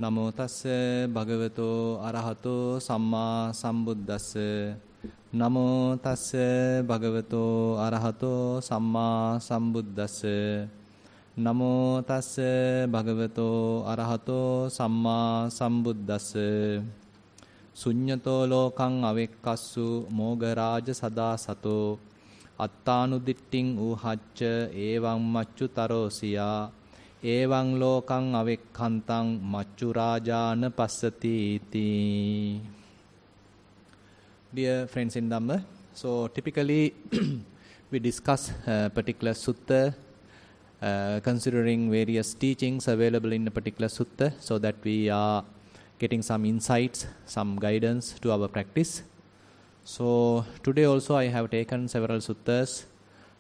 Namo tassa bhagavato arahato samma sambuddhassa. Namo tassa bhagavato arahato samma sambuddhassa. Namo tassa bhagavato arahato samma sambuddhassa. Suඤ්ඤතෝ lokang avekkassu Mogharaja sada sato attanuditting uhacca evam maccu tarosiya evam lokang avekkantang maccu rajana passati iti. Dear friends in Dhamma, so typically we discuss a particular sutta, considering various teachings available in a particular sutta, so that we are getting some insights, some guidance to our practice. So today also I have taken several suttas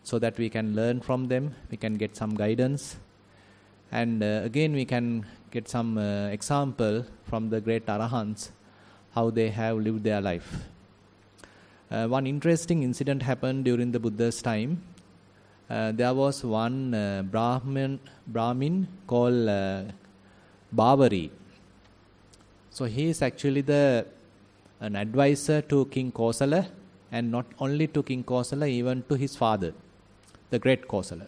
so that we can learn from them, we can get some guidance, and again we can get some example from the great Arahants, how they have lived their life. One interesting incident happened during the Buddha's time. There was one Brahmin called Bavari. So he is actually an advisor to King Kosala, and not only to King Kosala, even to his father, the great Kosala.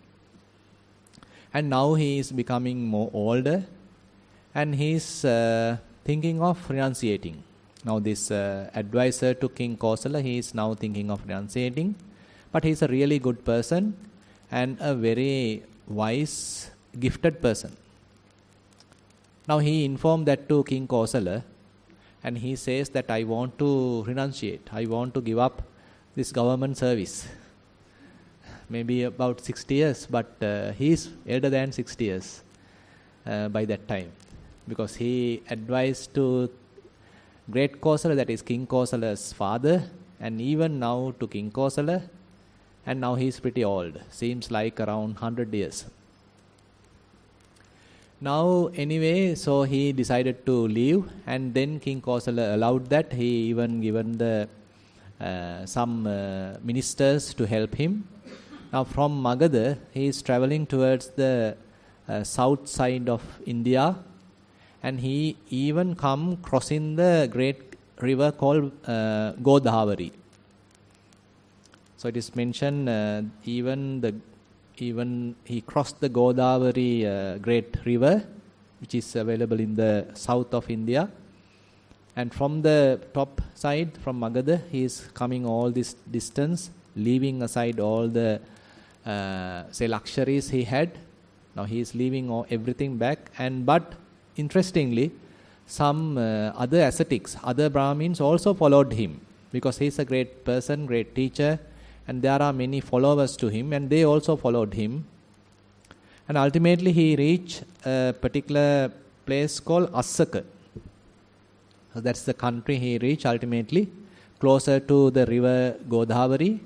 And now he is becoming more older, and he is thinking of renunciating. Now this advisor to King Kosala, he is now thinking of renunciating, but he is a really good person and a very wise, gifted person. Now he informed that to King Kosala, and he says that I want to renunciate, I want to give up this government service. Maybe about 60 years, but he is elder than 60 years by that time, because he advised to great Kosala, that is King Kosala's father, and even now to King Kosala, and now he is pretty old, seems like around 100 years. Now anyway, so he decided to leave, and then King Kosala allowed that. He even given the some ministers to help him. Now from Magadha, he is traveling towards the south side of India, and he even come crossing the great river called Godavari. So it is mentioned even he crossed the Godavari great river, which is available in the south of India. And from the top side, from Magadha, he is coming all this distance, leaving aside all the luxuries he had. Now he is leaving everything back. But interestingly, some other ascetics, other Brahmins also followed him, because he is a great person, great teacher, and there are many followers to him, and they also followed him. And ultimately he reached a particular place called Assaka. So that's the country he reached ultimately, closer to the river Godavari,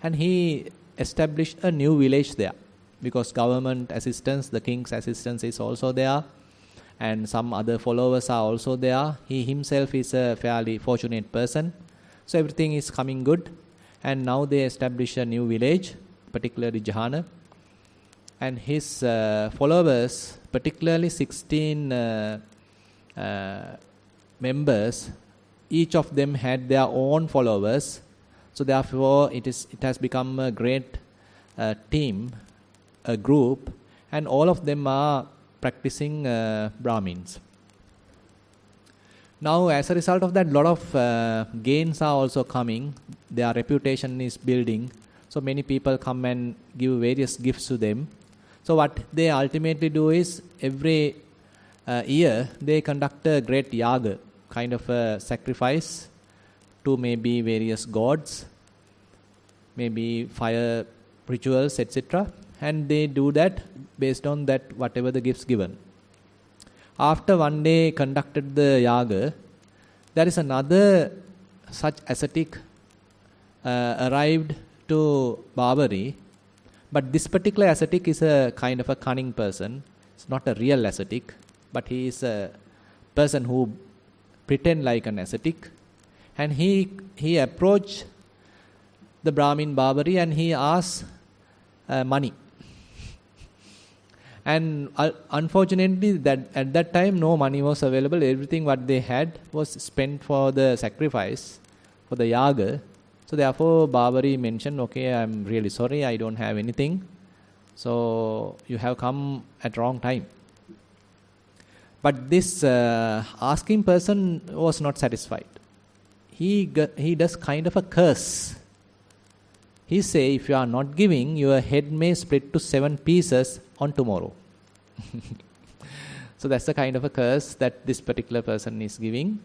and he established a new village there, because government assistance, the king's assistance is also there, and some other followers are also there. He himself is a fairly fortunate person, so everything is coming good. And now they establish a new village, particularly Jahana. And his followers, particularly 16 members, each of them had their own followers. So therefore, it has become a great team, a group, and all of them are practicing Brahmins. Now, as a result of that, a lot of gains are also coming. Their reputation is building. So many people come and give various gifts to them. So what they ultimately do is, every year they conduct a great yaga, kind of a sacrifice to maybe various gods, maybe fire rituals, etc. And they do that based on that, whatever the gifts given. After one day conducted the yaga, there is another such ascetic arrived to Bavari, but this particular ascetic is a kind of a cunning person. It's not a real ascetic, but he is a person who pretend like an ascetic, and he approached the Brahmin Bavari and he asked money. And unfortunately, that at that time no money was available. Everything what they had was spent for the sacrifice, for the yaga. So therefore, Babari mentioned, okay, I'm really sorry, I don't have anything. So you have come at wrong time. But this asking person was not satisfied. He does kind of a curse. He say, if you are not giving, your head may split to 7 pieces on tomorrow. So that's the kind of a curse that this particular person is giving.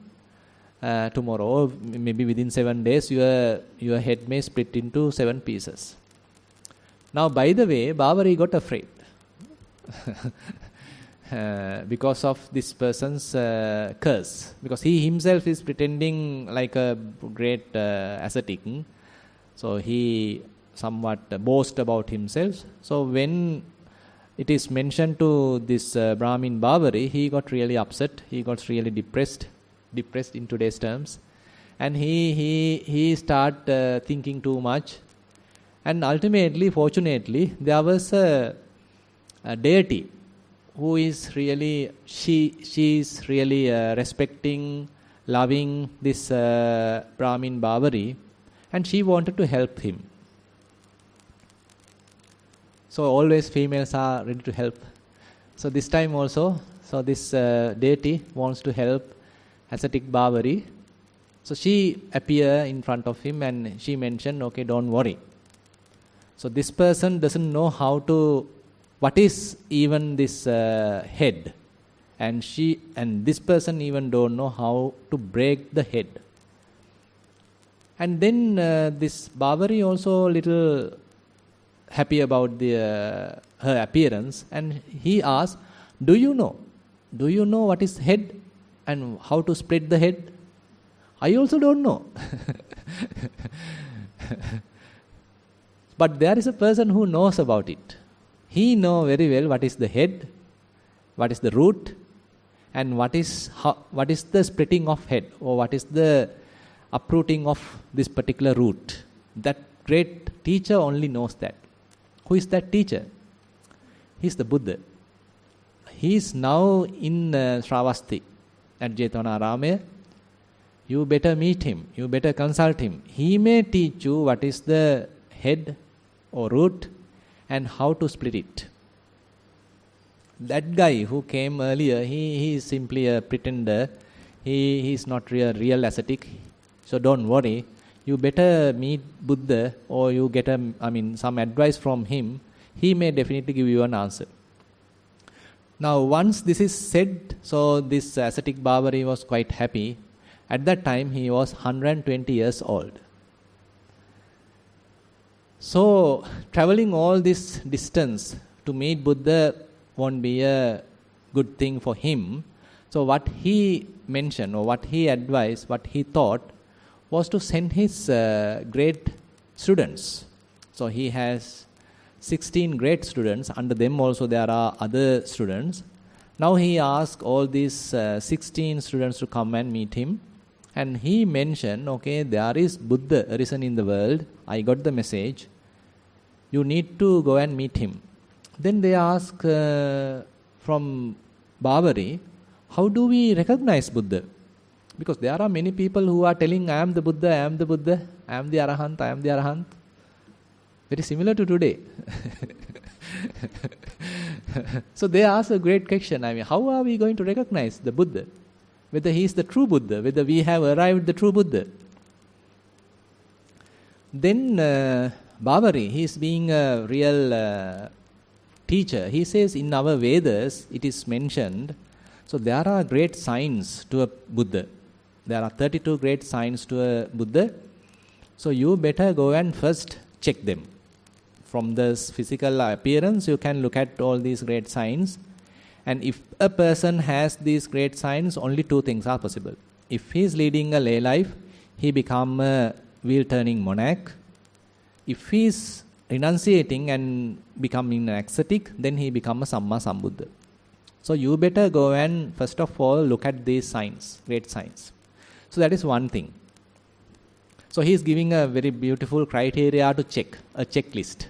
Tomorrow, maybe within 7 days, your head may split into 7 pieces. Now, by the way, Babari got afraid because of this person's curse. Because he himself is pretending like a great ascetic. So he somewhat boasts about himself. So when it is mentioned to this Brahmin Babari, he got really upset. He got really depressed in today's terms, and he start thinking too much. And ultimately, fortunately, there was a deity who is really she is really respecting, loving this Brahmin Babari, and she wanted to help him. So always females are ready to help. So this time also, so this deity wants to help ascetic Babari. So she appeared in front of him and she mentioned, okay, don't worry. So this person doesn't know what is even this head. And this person even don't know how to break the head. And then this Babari also little happy about her appearance, and he asked, do you know what is head and how to split the head? I also don't know. But there is a person who knows about it. He knows very well what is the head, what is the root, and what is the splitting of head, or what is the uprooting of this particular root. That great teacher only knows that. Who is that teacher? He is the Buddha. He is now in Sravasti at Jetavanaramaya. You better meet him. You better consult him. He may teach you what is the head or root and how to split it. That guy who came earlier, he is simply a pretender. He is not real ascetic. So don't worry. You better meet Buddha, or you get some advice from him. He may definitely give you an answer. Now, once this is said, so this ascetic Babari was quite happy. At that time, he was 120 years old. So, traveling all this distance to meet Buddha won't be a good thing for him. So, what he mentioned, or what he advised, what he thought, was to send his great students. So he has 16 great students. Under them also there are other students. Now he asked all these 16 students to come and meet him. And he mentioned, okay, there is Buddha arisen in the world. I got the message. You need to go and meet him. Then they ask from Babari, how do we recognize Buddha? Because there are many people who are telling, I am the Buddha, I am the Buddha, I am the Arahant, I am the Arahant. Very similar to today. So they ask a great question. How are we going to recognize the Buddha? Whether he is the true Buddha, whether we have arrived the true Buddha. Then Babari, he is being a real teacher. He says in our Vedas, it is mentioned, so there are great signs to a Buddha. There are 32 great signs to a Buddha. So you better go and first check them. From this physical appearance, you can look at all these great signs. And if a person has these great signs, only 2 things are possible. If he is leading a lay life, he become a wheel-turning monarch. If he is renunciating and becoming an ascetic, then he become a Samma Sambuddha. So you better go and first of all look at these signs, great signs. So that is one thing. So he is giving a very beautiful criteria to check, a checklist.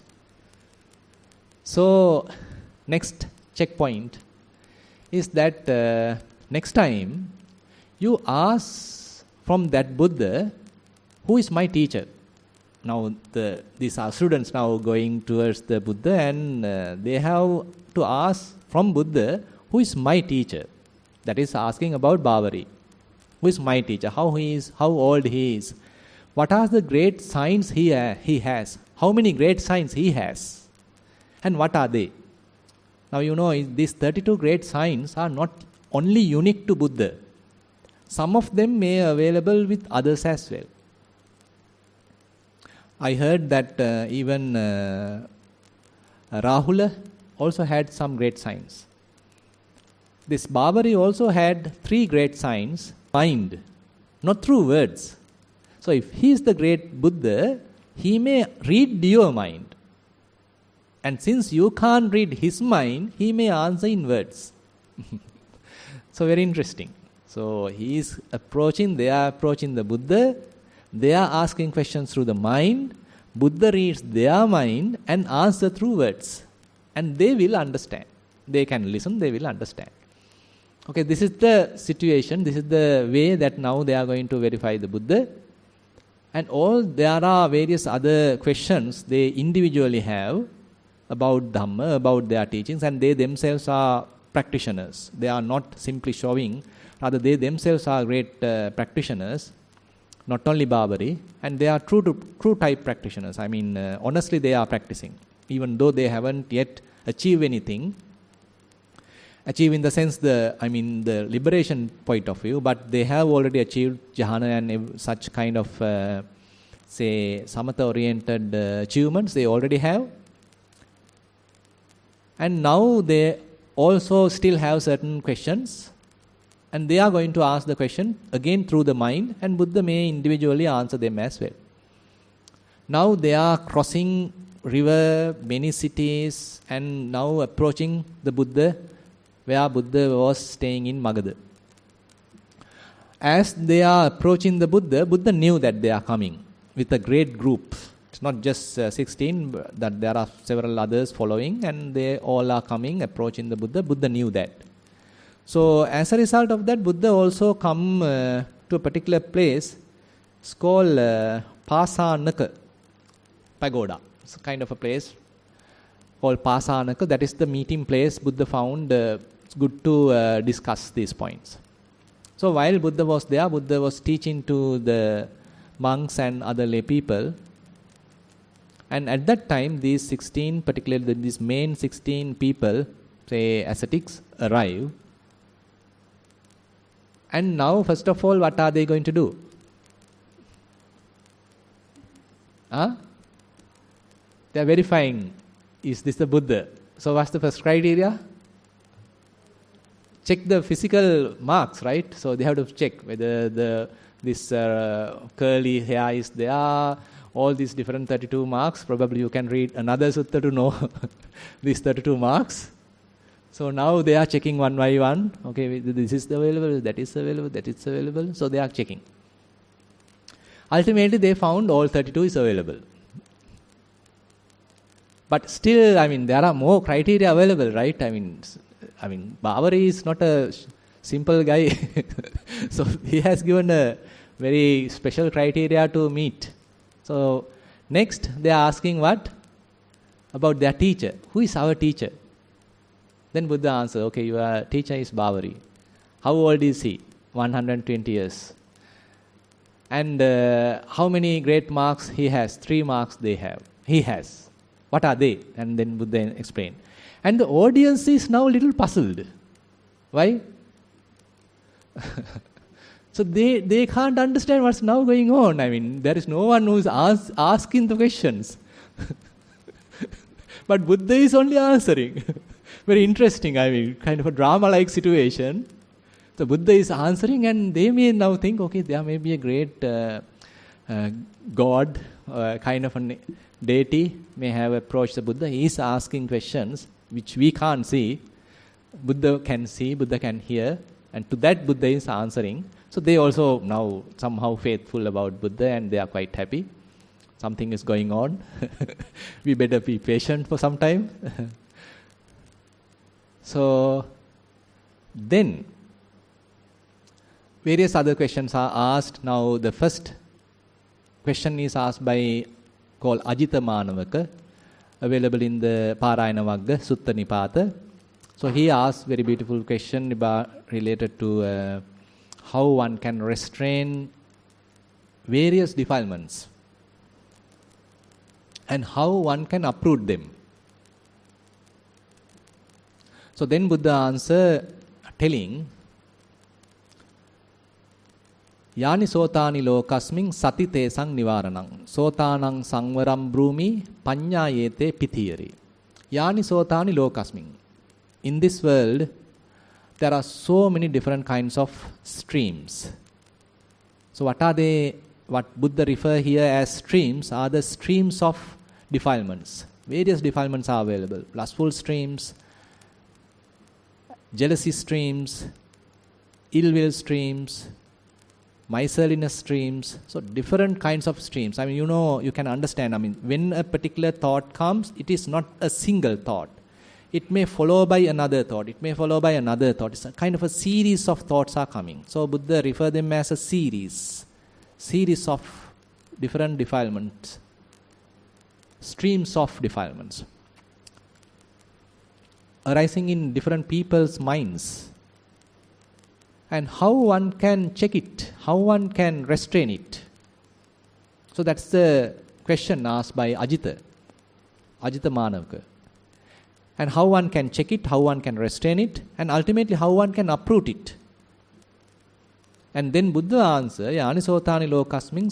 So next checkpoint is that next time you ask from that Buddha, who is my teacher? Now these are students now going towards the Buddha, and they have to ask from Buddha, who is my teacher? That is asking about Bhavari. Who is my teacher? How he is? How old he is? What are the great signs he has? How many great signs he has? And what are they? Now these 32 great signs are not only unique to Buddha. Some of them may be available with others as well. I heard that even Rahula also had some great signs. This Bhavari also had 3 great signs. Mind, not through words. So if he is the great Buddha, he may read your mind. And since you can't read his mind, he may answer in words. So very interesting. So they are approaching the Buddha. They are asking questions through the mind. Buddha reads their mind and answer through words. And they will understand. They can listen, they will understand. Okay, this is the situation. This is the way that now they are going to verify the Buddha. And there are various other questions they individually have about Dhamma, about their teachings, and they themselves are practitioners. They are not simply showing, rather they themselves are great practitioners, not only Bhavari, and they are true type practitioners. I mean, honestly they are practicing, even though they haven't yet achieved anything. Achieve in the sense the liberation point of view, but they have already achieved jhana and such kind of samatha oriented achievements they already have. And now they also still have certain questions, and they are going to ask the question again through the mind, and Buddha may individually answer them as well. Now they are crossing river, many cities, and now approaching the Buddha, where Buddha was staying in Magadha. As they are approaching the Buddha, Buddha knew that they are coming with a great group. It's not just 16, that there are several others following, and they all are coming, approaching the Buddha. Buddha knew that. So as a result of that, Buddha also come to a particular place. It's called Pasanaka Pagoda. It's kind of a place called Pasanaka. That is the meeting place Buddha found it's good to discuss these points. So while Buddha was there, Buddha was teaching to the monks and other lay people. And at that time, these 16, particularly these main 16 people, say ascetics, arrive. And now, first of all, what are they going to do? They are verifying, is this the Buddha? So what's the first criteria? Check the physical marks, right? So they have to check whether this curly hair is there, all these different 32 marks. Probably you can read another sutta to know these 32 marks. So now they are checking one by one. Okay, this is available, that is available, that is available. So they are checking. Ultimately, they found all 32 is available. But still, there are more criteria available, right? Bhavari is not a simple guy. So he has given a very special criteria to meet. So next, they are asking what? About their teacher. Who is our teacher? Then Buddha answered, okay, your teacher is Bhavari. How old is he? 120 years. And how many great marks he has? 3 marks he has. What are they? And then Buddha explained. And the audience is now a little puzzled. Why? So they can't understand what's now going on. There is no one who is asking the questions. But Buddha is only answering. Very interesting, kind of a drama-like situation. The Buddha is answering, and they may now think, okay, there may be a great God, kind of a deity may have approached the Buddha. He is asking questions which we can't see. Buddha can see, Buddha can hear, and to that Buddha is answering. So they also now somehow faithful about Buddha, and they are quite happy. Something is going on. We better be patient for some time. So then various other questions are asked. Now the first question is asked by called Ajita Manavaka, available in the Parayana Vagga Sutta Nipata. So he asks very beautiful question related to how one can restrain various defilements and how one can uproot them. So then Buddha answer telling, Yani sotani lokasming sati tesang nivaranang sotanang sangvaram brumi panyayete pithiyari. Yani sotani lokasming. In this world, there are so many different kinds of streams. So what are they? What Buddha refer here as streams are the streams of defilements. Various defilements are available. Lustful streams, jealousy streams, ill will streams, miserliness streams. So different kinds of streams. I mean, you can understand. I mean, when a particular thought comes, it is not a single thought. It may follow by another thought. It may follow by another thought. It's a kind of a series of thoughts are coming. So Buddha refer them as a series of different defilements, streams of defilements, arising in different people's minds. And how one can check it, how one can restrain it. So that's the question asked by Ajita Manavaka. And how one can check it, how one can restrain it, and ultimately how one can uproot it. And then Buddha answer, Yani sotani lokasming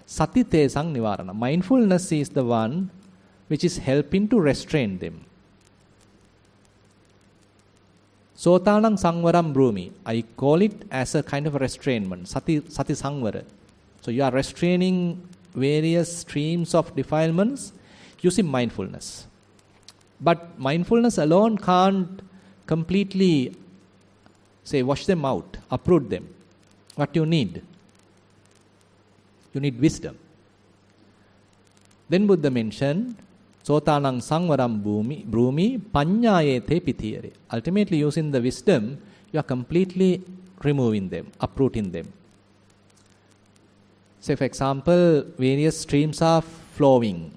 sati tesang nivarana. Mindfulness is the one which is helping to restrain them. Sotanang sangvaram brumi. I call it as a kind of a restrainment. Sati sangvara. So you are restraining various streams of defilements using mindfulness. But mindfulness alone can't completely, wash them out, uproot them. What you need? You need wisdom. Then Buddha mentioned, Sotanang sangvaram brumi panyayete pithiyare. Ultimately, using the wisdom, you are completely removing them, uprooting them. Say, for example, various streams are flowing.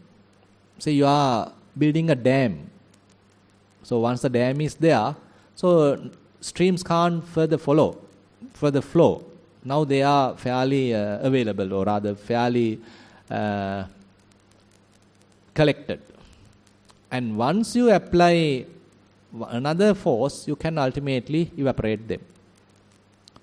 Say you are building a dam. So once the dam is there, so streams can't further flow. Now they are fairly available, or rather fairly collected. And once you apply another force, you can ultimately evaporate them.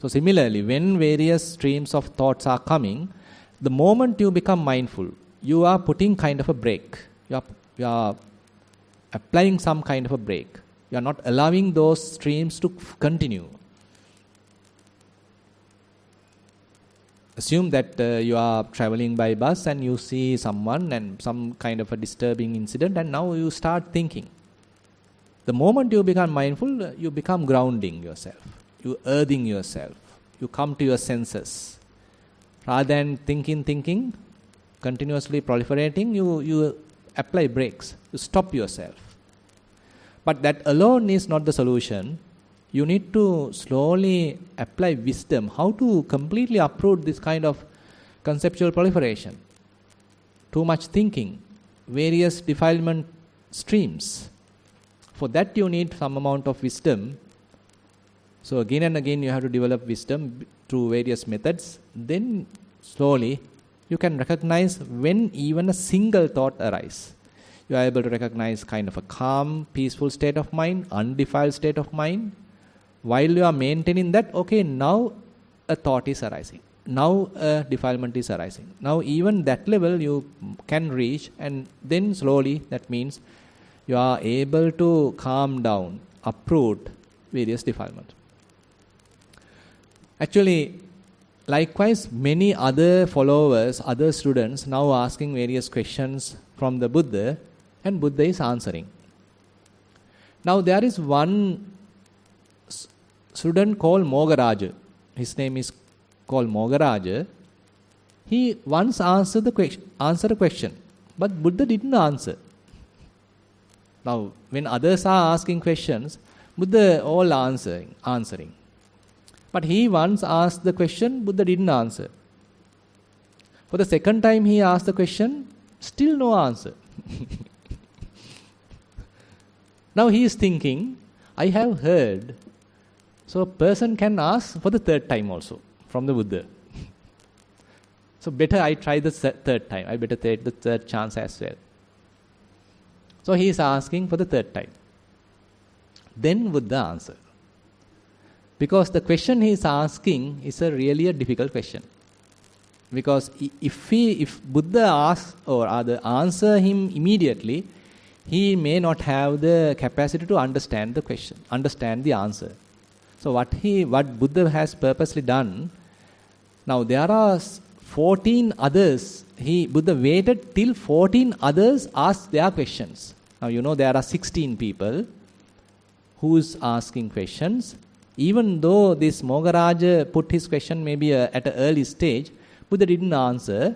So similarly, when various streams of thoughts are coming, the moment you become mindful, you are putting kind of a brake. You are applying some kind of a brake. You are not allowing those streams to continue. Assume that you are traveling by bus and you see someone and some kind of a disturbing incident, and now you start thinking. The moment you become mindful, you become grounding yourself. You earthing yourself. You come to your senses. Rather than thinking, continuously proliferating, you apply brakes. You stop yourself. But that alone is not the solution. You need to slowly apply wisdom, how to completely uproot this kind of conceptual proliferation. Too much thinking, various defilement streams. For that you need some amount of wisdom. So again and again you have to develop wisdom through various methods. Then slowly you can recognize when even a single thought arises. You are able to recognize kind of a calm, peaceful state of mind, undefiled state of mind. While you are maintaining that, okay, now a thought is arising. Now a defilement is arising. Now even that level you can reach, and then slowly that means you are able to calm down, uproot various defilements. Actually, likewise, many other followers, other students now asking various questions from the Buddha, and Buddha is answering. Now there is one student called Mogharaja. His name is called Mogharaja. He once answered a question, but Buddha didn't answer. Now, when others are asking questions, Buddha all answering. But he once asked the question, Buddha didn't answer. For the second time he asked the question, still no answer. Now he is thinking, I have heard, so a person can ask for the third time also from the Buddha. So better I try the third time. I better take the third chance as well. So he is asking for the third time. Then Buddha answered. Because the question he is asking is really a difficult question. Because if Buddha asks or other answer him immediately, he may not have the capacity to understand the question, understand the answer. So what Buddha has purposely done, now there are 14 others, Buddha waited till 14 others asked their questions. Now there are 16 people who's asking questions. Even though this Mogharaja put his question maybe at an early stage, Buddha didn't answer,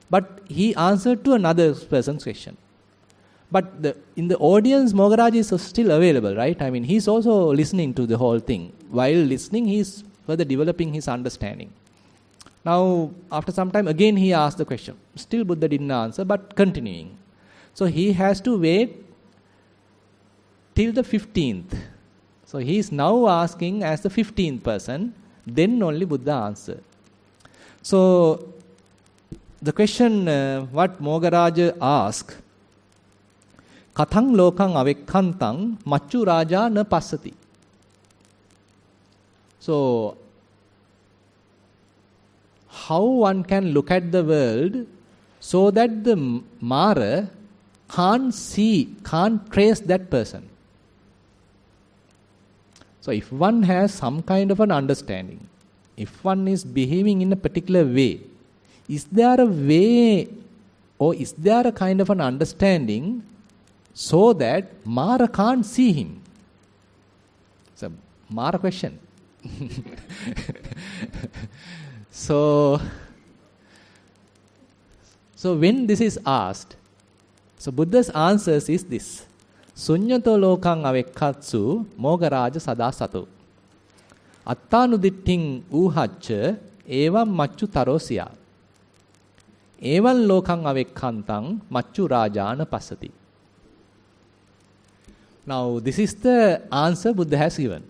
but he answered to another person's question. But in the audience, Mogharaja is still available, right? I mean, he's also listening to the whole thing. While listening, he's further developing his understanding. Now, after some time, again he asked the question. Still Buddha didn't answer, but continuing. So he has to wait till the 15th. So he is now asking as the 15th person, then only Buddha answered. So the question what Mogharaja asked, Kathang lokang avekkantang machu raja na passati. So how one can look at the world so that the Mara can't trace that person. So if one has some kind of an understanding, if one is behaving in a particular way, is there a way or is there a kind of an understanding so that Mara can't see him? It's a Mara question. So when this is asked, so Buddha's answers is this. Sunyato lokang avekkatsu Mogharaja sada sato. Attanuditting uhacca evam machu tarosiya. Evam lokang avekkantang machu rajana passati. Now this is the answer Buddha has given.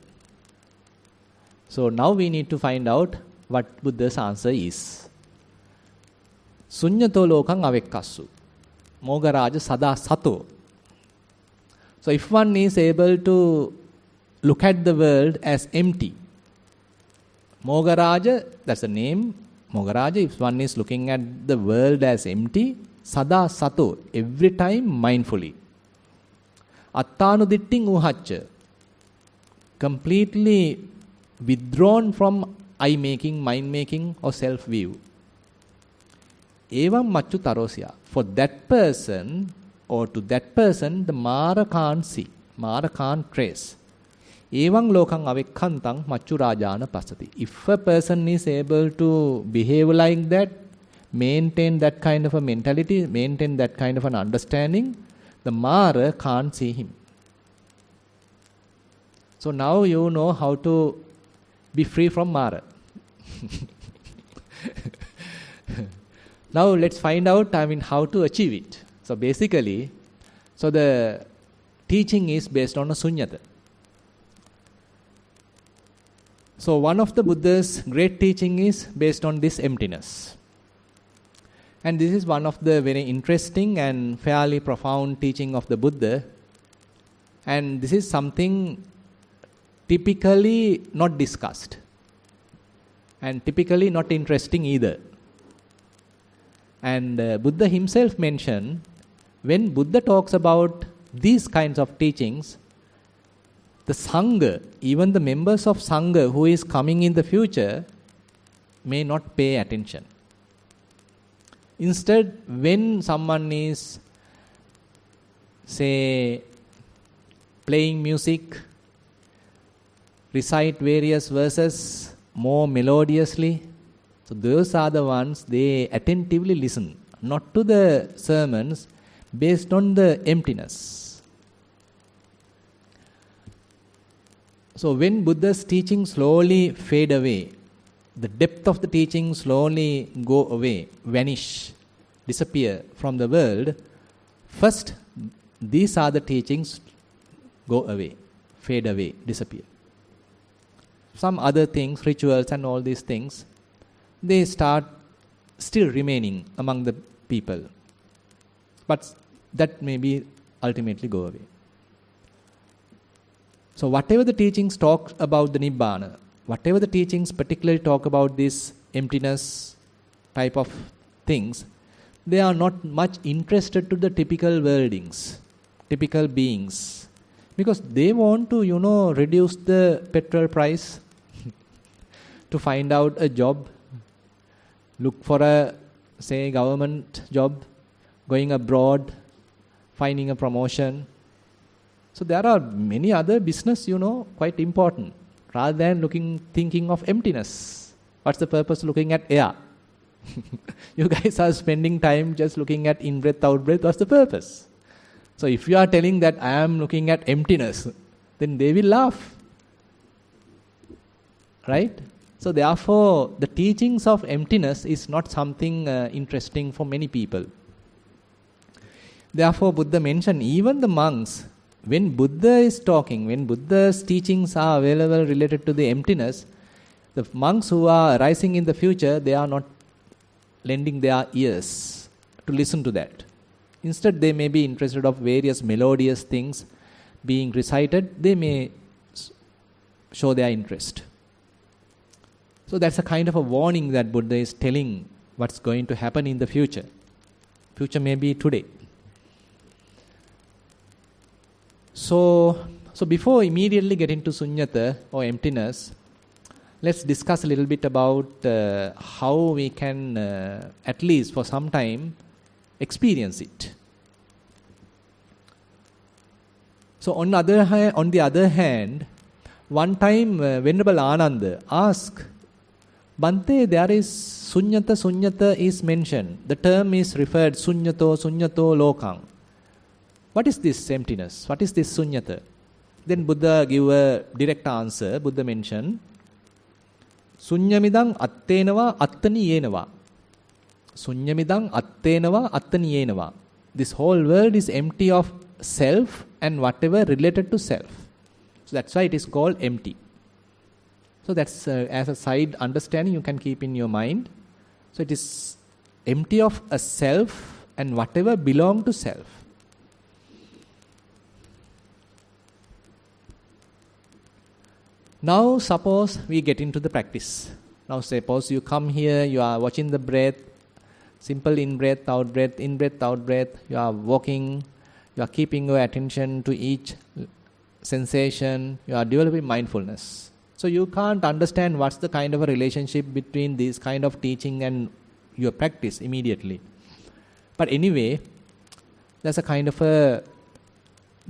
So now we need to find out what Buddha's answer is. Sunyato lokang avekkatsu Mogharaja sada sato. So if one is able to look at the world as empty, Mogharaja, that's the name, Mogharaja, if one is looking at the world as empty, sada sato, every time mindfully. Attanuditting uhacca, completely withdrawn from I-making, mind-making or self-view. Evam machu tarosya, for that person or to that person, the Mara can't see, Mara can't trace. Evam lokang avekkantang machu rajana passati. If a person is able to behave like that, maintain that kind of a mentality, maintain that kind of an understanding, the Mara can't see him. So now you know how to be free from Mara. Now let's find out, how to achieve it. So basically, the teaching is based on a sunyata. So one of the Buddha's great teaching is based on this emptiness. And this is one of the very interesting and fairly profound teaching of the Buddha. And this is something typically not discussed. And typically not interesting either. And Buddha himself mentioned, when Buddha talks about these kinds of teachings, the Sangha, even the members of Sangha who is coming in the future, may not pay attention. Instead, when someone is, say, playing music, recite various verses more melodiously, so those are the ones they attentively listen, not to the sermons based on the emptiness. So when Buddha's teaching slowly fade away, the depth of the teaching slowly go away, vanish, disappear from the world, first these are the teachings go away, fade away, disappear. Some other things, rituals and all these things, they start still remaining among the people. But that may be ultimately go away. So whatever the teachings talk about the Nibbana, whatever the teachings particularly talk about this emptiness type of things, they are not much interested to the typical worldings, typical beings. Because they want to, reduce the petrol price, to find out a job, look for a, say, government job, going abroad, finding a promotion. So there are many other business, quite important, rather than thinking of emptiness. What's the purpose of looking at air? You guys are spending time just looking at in-breath, out-breath. What's the purpose? So if you are telling that I am looking at emptiness, then they will laugh. Right? So therefore, the teachings of emptiness is not something interesting for many people. Therefore, Buddha mentioned even the monks, when Buddha is talking, when Buddha's teachings are available related to the emptiness, the monks who are arising in the future, they are not lending their ears to listen to that. Instead, they may be interested of various melodious things being recited. They may show their interest. So that's a kind of a warning that Buddha is telling what's going to happen in the future. Future may be today. So before immediately getting to sunyata or emptiness, let's discuss a little bit about how we can, at least for some time, experience it. So on the other hand, one time Venerable Ananda asked, Bhante, there is sunyata is mentioned. The term is referred, sunyato lokang. What is this emptiness? What is this sunyata? Then Buddha give a direct answer. Buddha mentioned, Sunyamidang attenava attani yenava. Sunyamidang attenava attani yenava. This whole world is empty of self and whatever related to self. So that's why it is called empty. So that's as a side understanding you can keep in your mind. So it is empty of a self and whatever belong to self. Now suppose we get into the practice. Now suppose you come here, you are watching the breath, simple in-breath, out-breath, in-breath, out-breath. You are walking, you are keeping your attention to each sensation, you are developing mindfulness. So you can't understand what's the kind of a relationship between this kind of teaching and your practice immediately. But anyway, there's a kind of a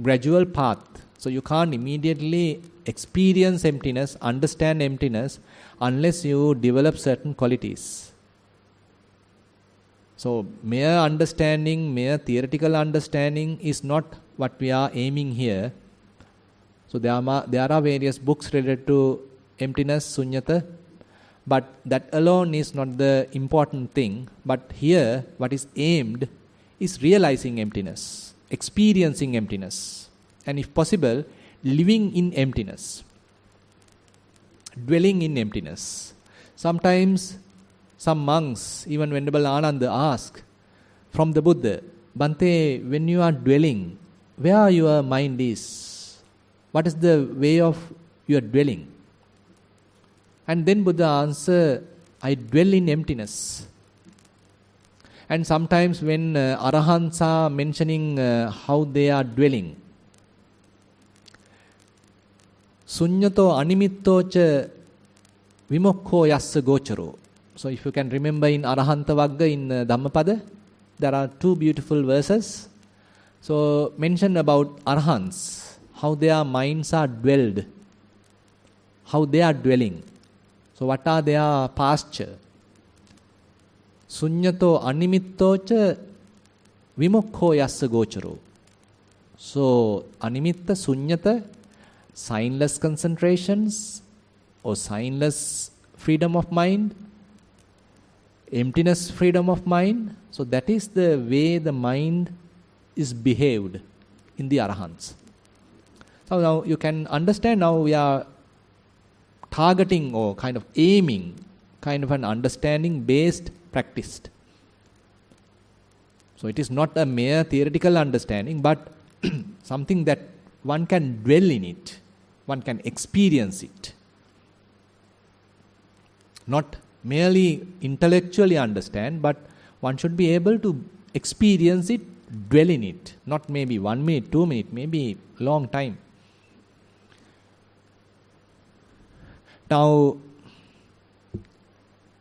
gradual path. So you can't immediately experience emptiness, understand emptiness, unless you develop certain qualities. So mere understanding, mere theoretical understanding is not what we are aiming here. So there are various books related to emptiness, sunyata, but that alone is not the important thing. But here, what is aimed is realizing emptiness, experiencing emptiness, and if possible, living in emptiness, dwelling in emptiness. Sometimes some monks, even Venerable Ananda, ask from the Buddha, Bhante, when you are dwelling, where your mind is? What is the way of your dwelling? And then Buddha answer, I dwell in emptiness. And sometimes when Arahants are mentioning how they are dwelling, Sunyato animittocha vimokho yassa gocharo. So if you can remember in Arahanta Vagga in Dhammapada, there are two beautiful verses. So mentioned about Arahants, how their minds are dwelled, how they are dwelling. So what are their pasture? Sunyato animittocha vimokho yassa gocharo. So animitta sunyata, signless concentrations or signless freedom of mind, emptiness freedom of mind. So that is the way the mind is behaved in the Arahants. So now you can understand, now we are targeting or kind of aiming kind of an understanding based practice. So it is not a mere theoretical understanding, but something that one can dwell in it, one can experience it. Not merely intellectually understand, but one should be able to experience it, dwell in it. Not maybe 1 minute, 2 minutes, maybe long time. Now,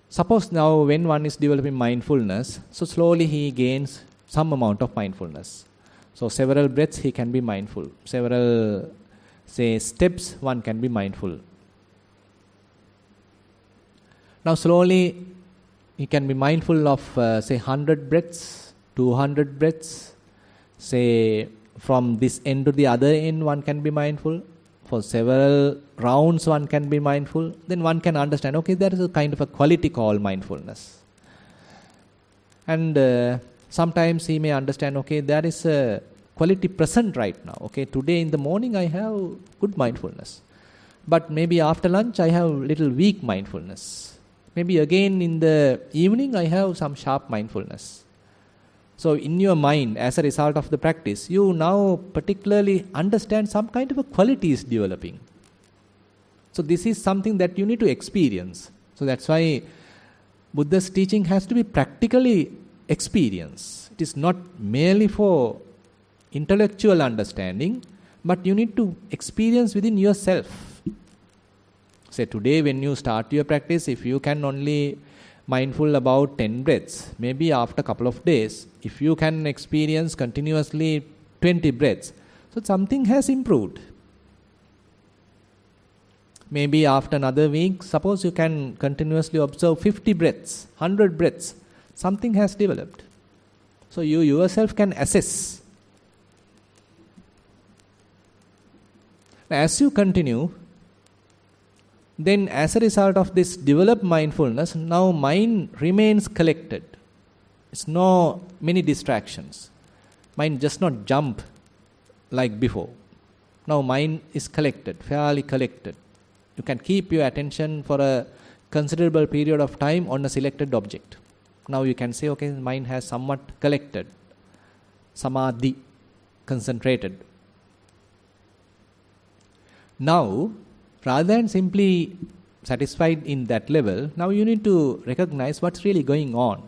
suppose now when one is developing mindfulness, so slowly he gains some amount of mindfulness. So several breaths he can be mindful. Several, say, steps one can be mindful. Now slowly he can be mindful of say 100 breaths, 200 breaths. Say from this end to the other end one can be mindful. For several rounds one can be mindful. Then one can understand, okay, there is a kind of a quality called mindfulness. And sometimes he may understand, okay, there is a quality present right now. Okay, today in the morning I have good mindfulness. But maybe after lunch I have little weak mindfulness. Maybe again in the evening I have some sharp mindfulness. So in your mind, as a result of the practice, you now particularly understand some kind of a quality is developing. So this is something that you need to experience. So that's why Buddha's teaching has to be practically experienced. It is not merely for intellectual understanding, but you need to experience within yourself. Say today when you start your practice, if you can only mindful about 10 breaths, maybe after a couple of days, if you can experience continuously 20 breaths, so something has improved. Maybe after another week, suppose you can continuously observe 50 breaths, 100 breaths, something has developed. So you yourself can assess. As you continue, then as a result of this developed mindfulness, now mind remains collected. It's no many distractions. Mind just not jump like before. Now mind is collected, fairly collected. You can keep your attention for a considerable period of time on a selected object. Now you can say, okay, mind has somewhat collected, samadhi, concentrated. Now, rather than simply satisfied in that level, now you need to recognize what's really going on.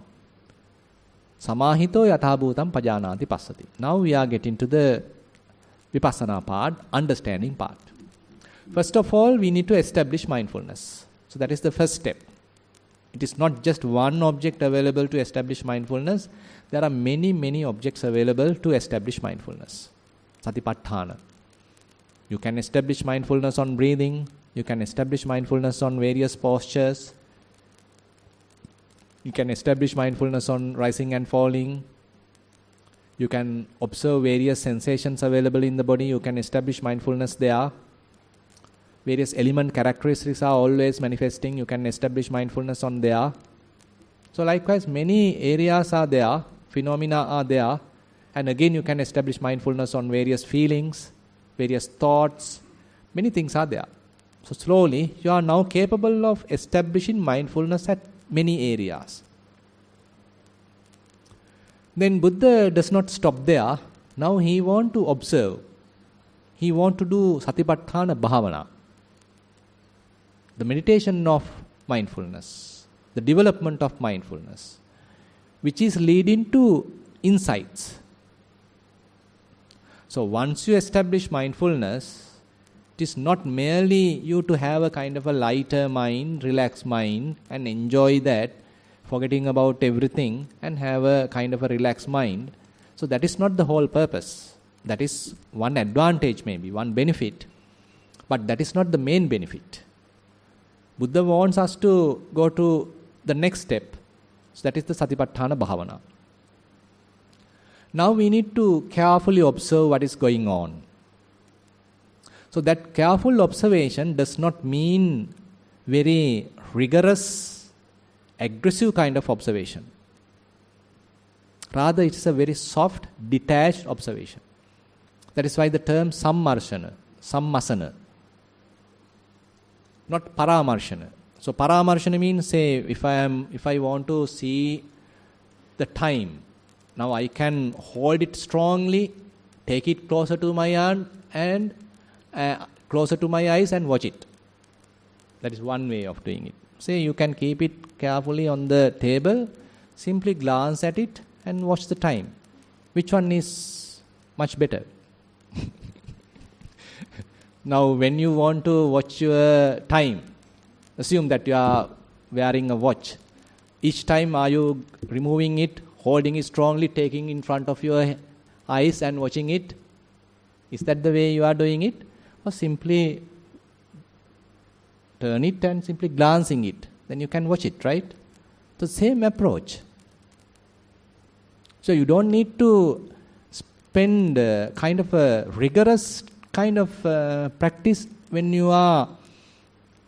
Samahito yathabhutam pajanati passati. Now we are getting to the vipassana part, understanding part. First of all, we need to establish mindfulness. So that is the first step. It is not just one object available to establish mindfulness. There are many, many objects available to establish mindfulness. Satipatthana. You can establish mindfulness on breathing. You can establish mindfulness on various postures. You can establish mindfulness on rising and falling. You can observe various sensations available in the body. You can establish mindfulness there. Various element characteristics are always manifesting. You can establish mindfulness on there. So likewise, many areas are there. Phenomena are there. And again, you can establish mindfulness on various feelings, various thoughts. Many things are there. So slowly, you are now capable of establishing mindfulness at many areas. Then Buddha does not stop there. Now he wants to observe. He wants to do Satipatthana Bhavana. The meditation of mindfulness. The development of mindfulness. Which is leading to insights. So once you establish mindfulness, it is not merely you to have a kind of a lighter mind, relaxed mind and enjoy that, forgetting about everything and have a kind of a relaxed mind. So that is not the whole purpose. That is one advantage maybe, one benefit. But that is not the main benefit. Buddha wants us to go to the next step. So that is the Satipatthana Bhavana. Now we need to carefully observe what is going on. So that careful observation does not mean very rigorous, aggressive kind of observation. Rather, it is a very soft, detached observation. That is why the term sammarshana, sammasana, not paramarshana. So paramarshana means, say, if I want to see the time, now I can hold it strongly, take it closer to my hand and closer to my eyes and watch it. That is one way of doing it. Say you can keep it carefully on the table, simply glance at it and watch the time. Which one is much better? Now when you want to watch your time, assume that you are wearing a watch. Each time are you removing it, holding it strongly, taking in front of your eyes and watching it? Is that the way you are doing it? Or simply turn it and simply glancing it? Then you can watch it, right? The same approach. So you don't need to spend kind of a rigorous kind of practice when you are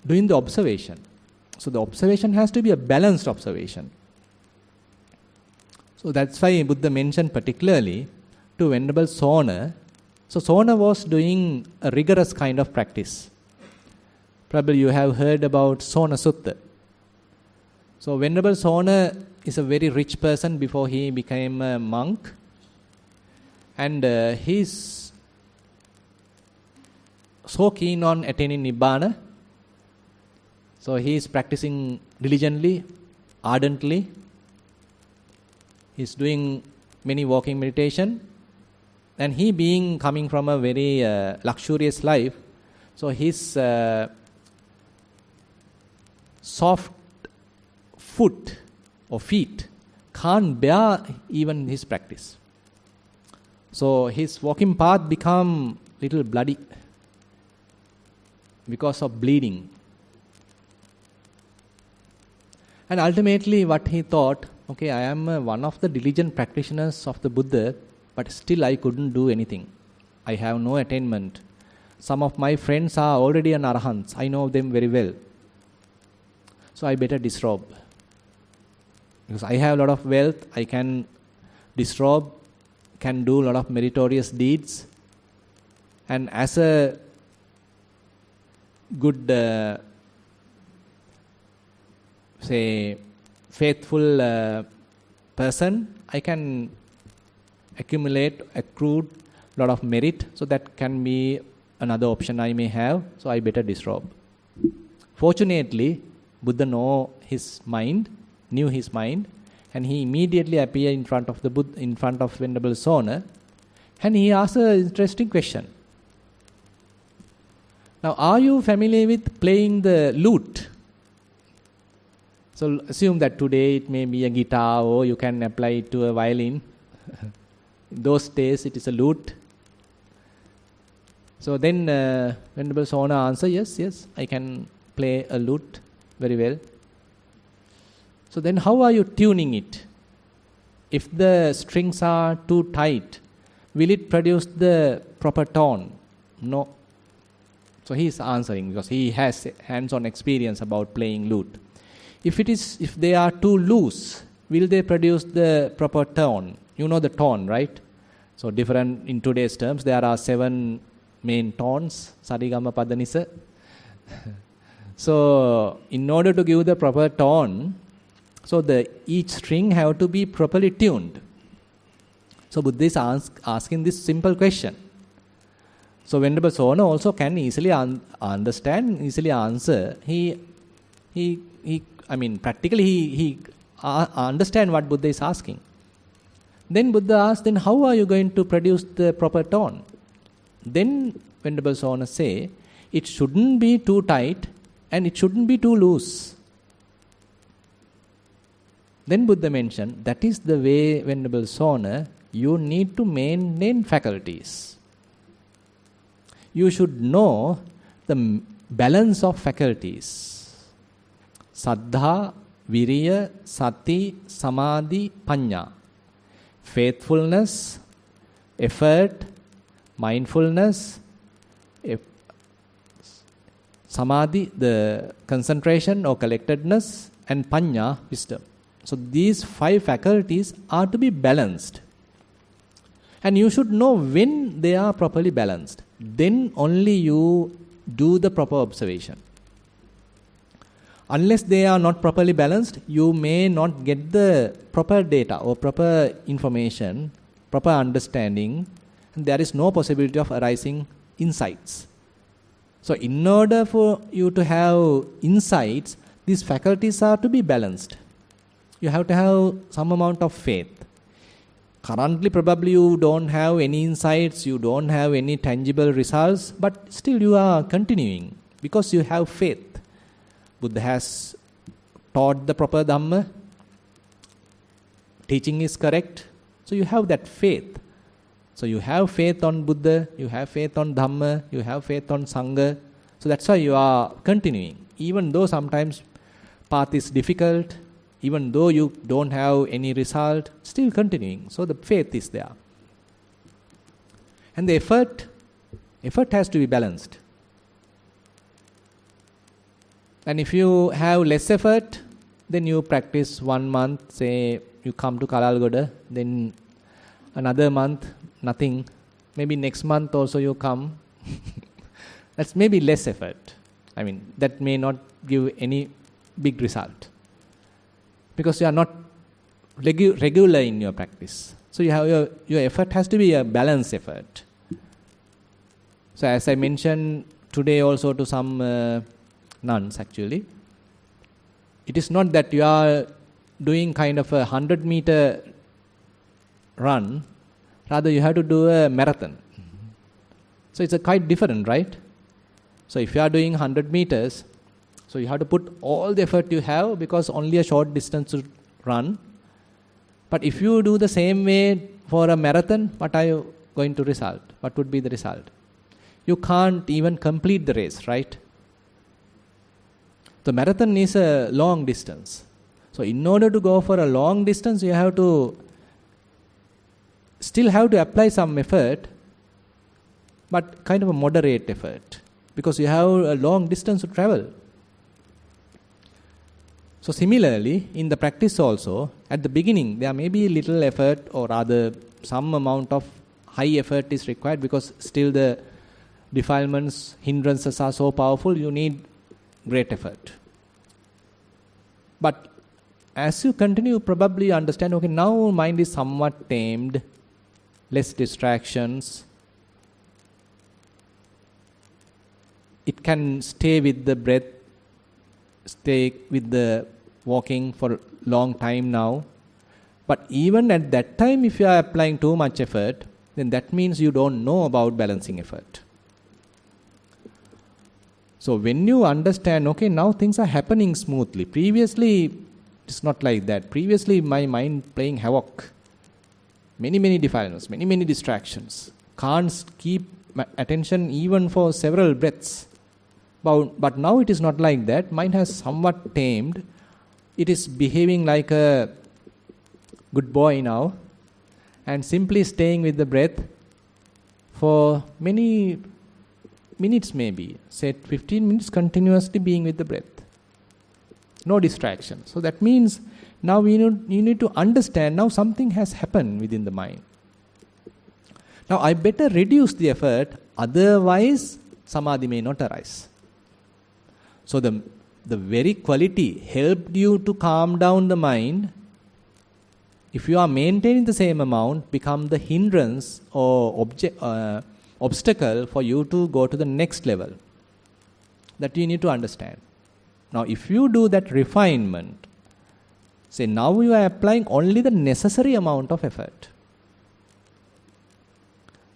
doing the observation. So the observation has to be a balanced observation. So that's why Buddha mentioned particularly to Venerable Sona. So Sona was doing a rigorous kind of practice. Probably you have heard about Sona Sutta. So Venerable Sona is a very rich person before he became a monk. And he's so keen on attaining Nibbana. So he is practicing diligently, ardently. He is doing many walking meditation. And he being coming from a very luxurious life, so his soft foot or feet can't bear even his practice. So his walking path become little bloody because of bleeding. And ultimately what he thought, okay, I am one of the diligent practitioners of the Buddha, but still I couldn't do anything. I have no attainment. Some of my friends are already an arahants. I know them very well. So I better disrobe. Because I have a lot of wealth, I can disrobe, can do a lot of meritorious deeds. And as a good, say, faithful person, I can accrued a lot of merit, so that can be another option I may have, so I better disrobe. Fortunately, Buddha knew his mind, and he immediately appeared in front of the Buddha, in front of Venerable Sona, and he asked an interesting question. Now, are you familiar with playing the lute? So assume that today it may be a guitar, or you can apply it to a violin. In those days, it is a lute. So then Venerable Sona answered, yes, I can play a lute very well. So then how are you tuning it? If the strings are too tight, will it produce the proper tone? No. So he is answering because he has hands-on experience about playing lute. If they are too loose, will they produce the proper tone? You know the tone, right? So different in today's terms, there are 7 main tones, Sarigama Padanisa. So in order to give the proper tone, so each string have to be properly tuned. So Buddha is asking this simple question. So Venerable Sona also can easily understand, easily answer. Practically he understand what Buddha is asking. Then Buddha asked, then how are you going to produce the proper tone? Then Venerable Sona say, it shouldn't be too tight and it shouldn't be too loose. Then Buddha mentioned, that is the way, Venerable Sona, you need to maintain faculties. You should know the balance of faculties. Saddha, Viriya, Sati, Samadhi, Panya. Faithfulness, effort, mindfulness, Samadhi, the concentration or collectedness, and Panya, wisdom. So these 5 faculties are to be balanced. And you should know when they are properly balanced. Then only you do the proper observation. Unless they are not properly balanced, you may not get the proper data or proper information, proper understanding, and there is no possibility of arising insights. So in order for you to have insights, these faculties are to be balanced. You have to have some amount of faith. Currently, probably you don't have any insights, you don't have any tangible results, but still you are continuing because you have faith. Buddha has taught the proper Dhamma, teaching is correct, so you have that faith. So you have faith on Buddha, you have faith on Dhamma, you have faith on Sangha, so that's why you are continuing. Even though sometimes path is difficult, even though you don't have any result, still continuing. So the faith is there. And the effort has to be balanced. And if you have less effort, then you practice 1 month, say you come to Kalalgoda, then another month, nothing. Maybe next month also you come. That's maybe less effort. I mean, that may not give any big result. Because you are not regular in your practice. So you have your effort has to be a balanced effort. So as I mentioned today also to some nuns actually, it is not that you are doing kind of a 100-meter run, rather you have to do a marathon. So it's quite different, right? So if you are doing 100 meters, so you have to put all the effort you have because only a short distance to run. But if you do the same way for a marathon, what are you going to result? What would be the result? You can't even complete the race, right? The marathon is a long distance. So in order to go for a long distance, you have to still have to apply some effort, but kind of a moderate effort, because you have a long distance to travel. So similarly, in the practice also, at the beginning, there may be little effort or rather some amount of high effort is required because still the defilements, hindrances are so powerful, you need great effort. But as you continue, probably understand, okay, now mind is somewhat tamed, less distractions. It can stay with the breath, stay with the walking for a long time now. But even at that time, if you are applying too much effort, then that means you don't know about balancing effort. So when you understand, okay, now things are happening smoothly. Previously, it's not like that. Previously, my mind playing havoc. Many defilements, many distractions. Can't keep my attention even for several breaths. But now it is not like that. Mind has somewhat tamed. It is behaving like a good boy now and simply staying with the breath for many minutes maybe. Say 15 minutes continuously being with the breath. No distraction. So that means now you need to understand now something has happened within the mind. Now I better reduce the effort, otherwise samadhi may not arise. So the very quality helped you to calm down the mind. If you are maintaining the same amount, become the hindrance or obstacle for you to go to the next level. That you need to understand. Now if you do that refinement, say now you are applying only the necessary amount of effort,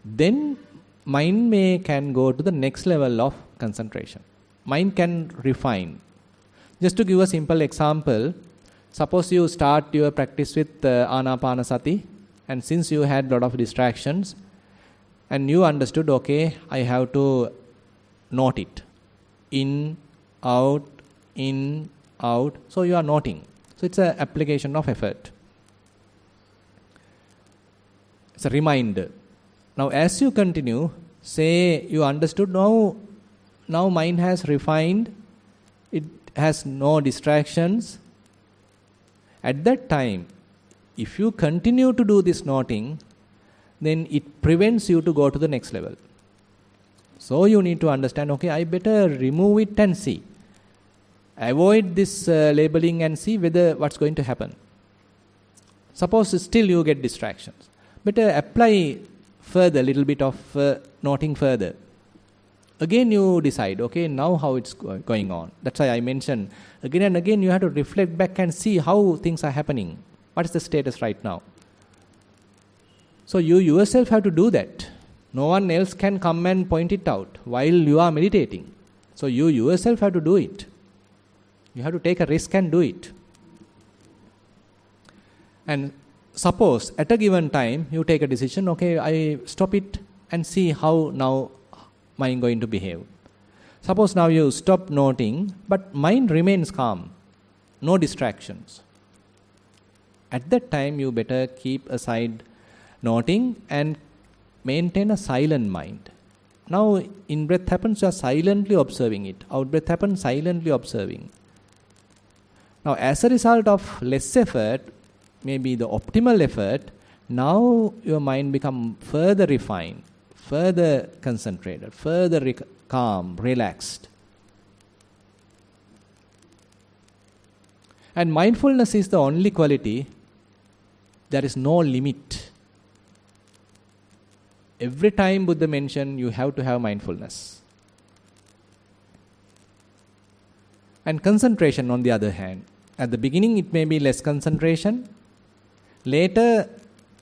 then mind can go to the next level of concentration. Mind can refine. Just to give a simple example, suppose you start your practice with Anapanasati, and since you had a lot of distractions, and you understood, okay, I have to note it. In, out, so you are noting. So it's an application of effort. It's a reminder. Now as you continue, say you understood, now now mind has refined, it has no distractions. At that time, if you continue to do this noting, then it prevents you to go to the next level. So you need to understand, okay, I better remove it and see. Avoid this labeling and see whether what's going to happen. Suppose still you get distractions. Better apply further, little bit of noting further. Again you decide, okay, now how it's going on. That's why I mentioned, again and again you have to reflect back and see how things are happening. What is the status right now? So you yourself have to do that. No one else can come and point it out while you are meditating. So you yourself have to do it. You have to take a risk and do it. And suppose at a given time you take a decision, okay, I stop it and see how now mind going to behave. Suppose now you stop noting, but mind remains calm, no distractions. At that time you better keep aside noting and maintain a silent mind. Now in-breath happens, you are silently observing it. Out-breath happens, silently observing. Now as a result of less effort, maybe the optimal effort, now your mind become further refined, further concentrated, further calm, relaxed. And mindfulness is the only quality, there is no limit. Every time Buddha mentioned, you have to have mindfulness. And concentration on the other hand. At the beginning it may be less concentration. Later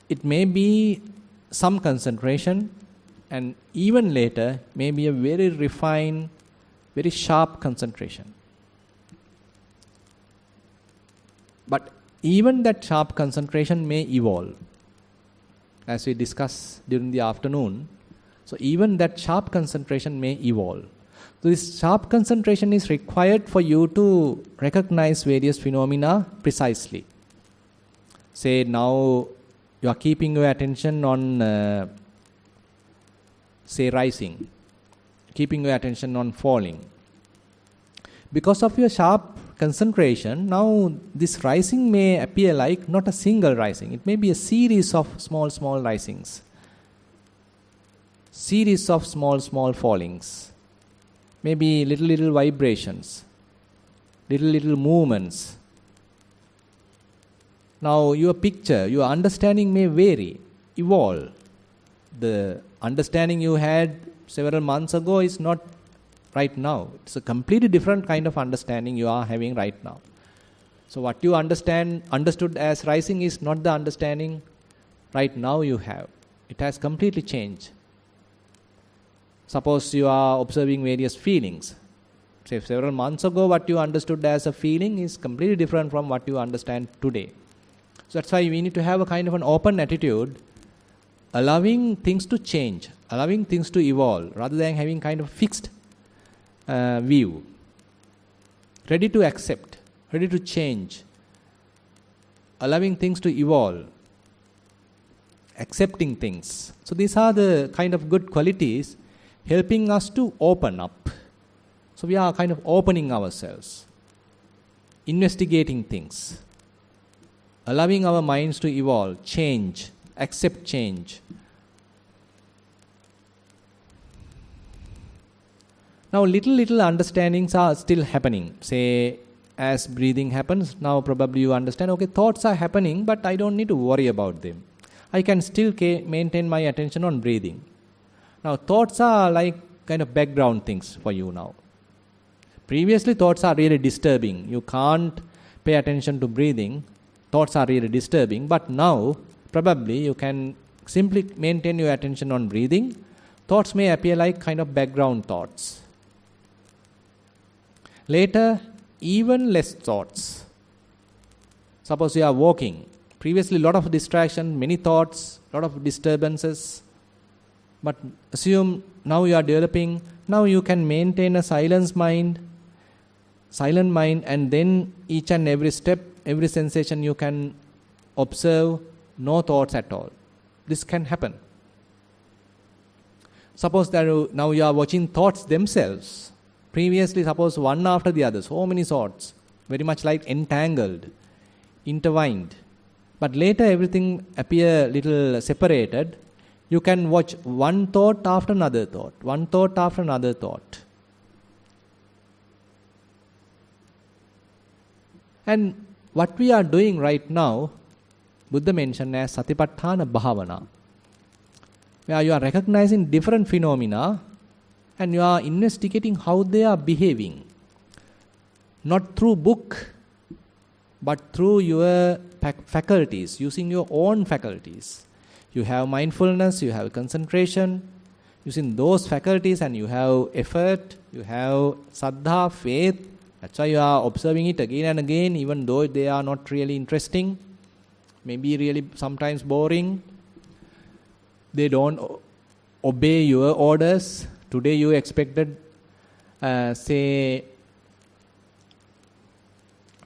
it may be some concentration. And even later may be a very refined, very sharp concentration. But even that sharp concentration may evolve. As we discussed during the afternoon. So even that sharp concentration may evolve. So this sharp concentration is required for you to recognize various phenomena precisely. Say now you are keeping your attention on say rising, keeping your attention on falling. Because of your sharp concentration, now this rising may appear like not a single rising. It may be a series of small risings. Series of small fallings. Maybe little vibrations. Little movements. Now your picture, your understanding may vary, evolve. The understanding you had several months ago is not right now. It's a completely different kind of understanding you are having right now. So what you understood as rising is not the understanding right now you have. It has completely changed. Suppose you are observing various feelings. Say several months ago what you understood as a feeling is completely different from what you understand today. So that's why we need to have a kind of an open attitude, allowing things to change, allowing things to evolve, rather than having kind of fixed view. Ready to accept, ready to change, allowing things to evolve, accepting things. So these are the kind of good qualities helping us to open up. So we are kind of opening ourselves, investigating things, allowing our minds to evolve, change, accept change. Now little understandings are still happening. Say as breathing happens, now probably you understand, okay, thoughts are happening, but I don't need to worry about them. I can still maintain my attention on breathing. Now thoughts are like kind of background things for you now. Previously thoughts are really disturbing. You can't pay attention to breathing. Thoughts are really disturbing. But now probably you can simply maintain your attention on breathing. Thoughts may appear like kind of background thoughts. Later, even less thoughts. Suppose you are walking. Previously, a lot of distraction, many thoughts, a lot of disturbances. But assume now you are developing, now you can maintain a silent mind, and then each and every step, every sensation you can observe, no thoughts at all. This can happen. Suppose that now you are watching thoughts themselves. Previously, suppose one after the other, so many thoughts, very much like entangled, intertwined. But later everything appear little separated. You can watch one thought after another thought, one thought after another thought. And what we are doing right now, Buddha mentioned as Satipatthana Bhavana, where you are recognizing different phenomena and you are investigating how they are behaving. Not through book, but through your faculties, using your own faculties. You have mindfulness, you have concentration, using those faculties, and you have effort, you have saddha, faith. That's why you are observing it again and again, even though they are not really interesting, maybe really sometimes boring. They don't obey your orders. Today you expected, say,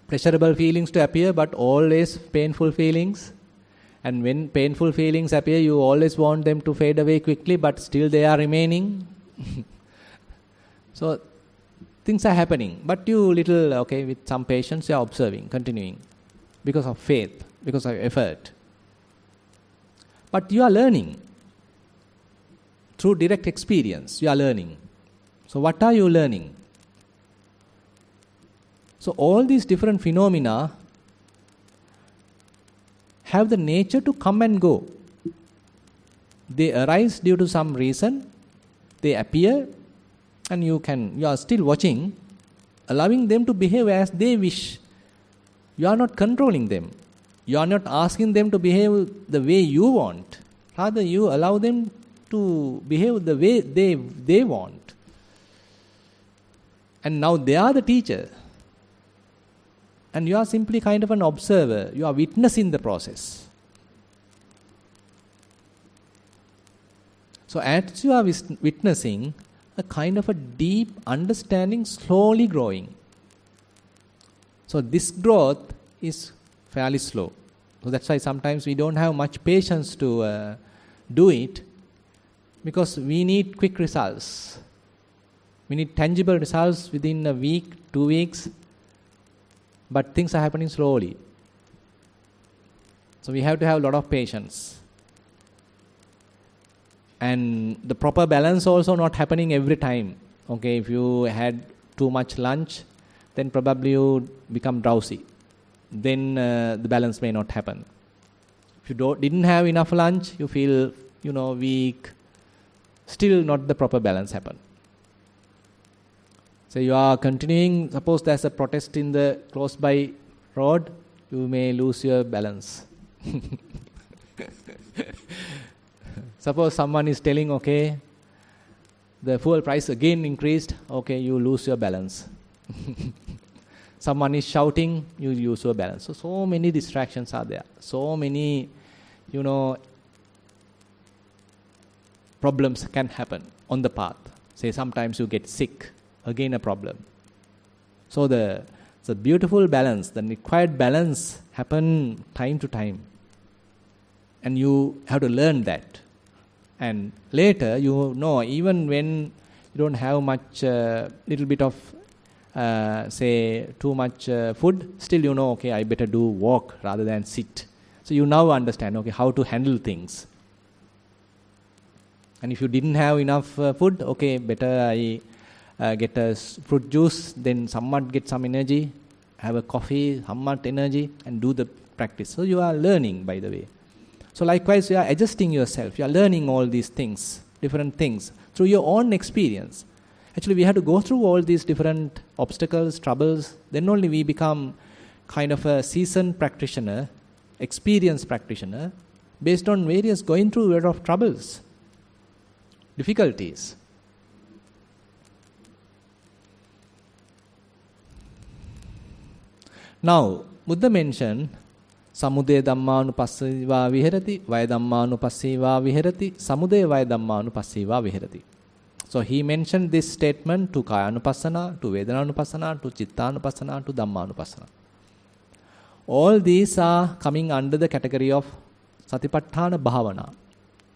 pleasurable feelings to appear, but always painful feelings. And when painful feelings appear, you always want them to fade away quickly, but still they are remaining. So things are happening, but you little, with some patience, you are observing, continuing, because of faith, because of effort. But you are learning. Through direct experience, you are learning. So what are you learning? So all these different phenomena have the nature to come and go. They arise due to some reason, they appear, and you are still watching, allowing them to behave as they wish. You are not controlling them. You are not asking them to behave the way you want. Rather, you allow them to behave the way they want. And now they are the teacher. And you are simply kind of an observer. You are witnessing the process. So as you are witnessing, a kind of a deep understanding slowly growing. So this growth is fairly slow. So that's why sometimes we don't have much patience to do it, because we need quick results. We need tangible results within a week, 2 weeks. But things are happening slowly. So we have to have a lot of patience. And the proper balance also not happening every time. If you had too much lunch, then probably you become drowsy. Then the balance may not happen. If you didn't have enough lunch, you feel, weak. Still not the proper balance happen. So you are continuing, suppose there's a protest in the close by road, you may lose your balance. Suppose someone is telling, the fuel price again increased, you lose your balance. Someone is shouting, you lose your balance. So many distractions are there. So many, problems can happen on the path. Say sometimes you get sick. Again a problem. So the beautiful balance, the required balance happen time to time. And you have to learn that. And later, even when you don't have much, little bit of, too much food, still I better do walk rather than sit. So you now understand, how to handle things. And if you didn't have enough food, better I get a fruit juice, then somewhat get some energy, have a coffee, somewhat energy, and do the practice. So you are learning, by the way. So likewise, you are adjusting yourself. You are learning all these things, different things, through your own experience. Actually, we have to go through all these different obstacles, troubles. Then only we become kind of a seasoned practitioner, experienced practitioner, based on going through a lot of troubles, difficulties. Now, Buddha mentioned Samudaya Dhammanupassiva Viharati, Vaya Dhammanupassiva Viharati, Samudaya Vaya Dhammanupassiva Viharati. So he mentioned this statement to Kayanupassana, to Vedananupassana, to Chittanupassana, to Dhammanupassana. All these are coming under the category of Satipatthana Bhavana,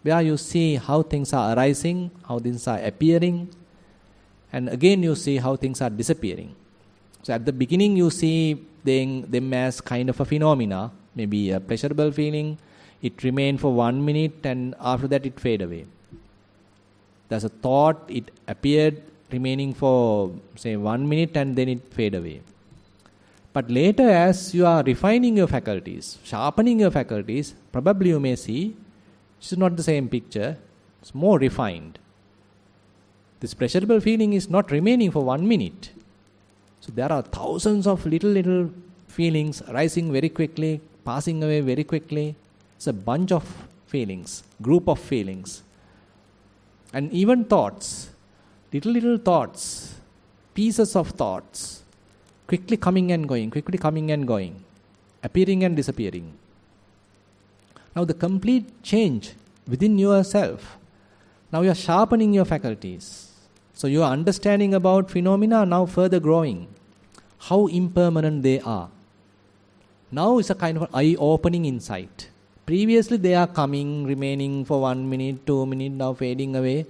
where you see how things are arising, how things are appearing, And again you see how things are disappearing. So at the beginning you see them as kind of a phenomena, maybe a pleasurable feeling. It remained for 1 minute and after that it fade away. There's a thought, it appeared remaining for say 1 minute and then it fade away. But later, as you are refining your faculties, sharpening your faculties, probably you may see it's not the same picture, it's more refined. This pleasurable feeling is not remaining for 1 minute. So there are thousands of little feelings arising very quickly, passing away very quickly. It's a bunch of feelings, group of feelings. And even thoughts, little thoughts, pieces of thoughts, quickly coming and going, appearing and disappearing. Now the complete change within yourself. Now you are sharpening your faculties. So your understanding about phenomena are now further growing. How impermanent they are. Now it's a kind of eye-opening insight. Previously they are coming, remaining for 1 minute, 2 minutes, now fading away.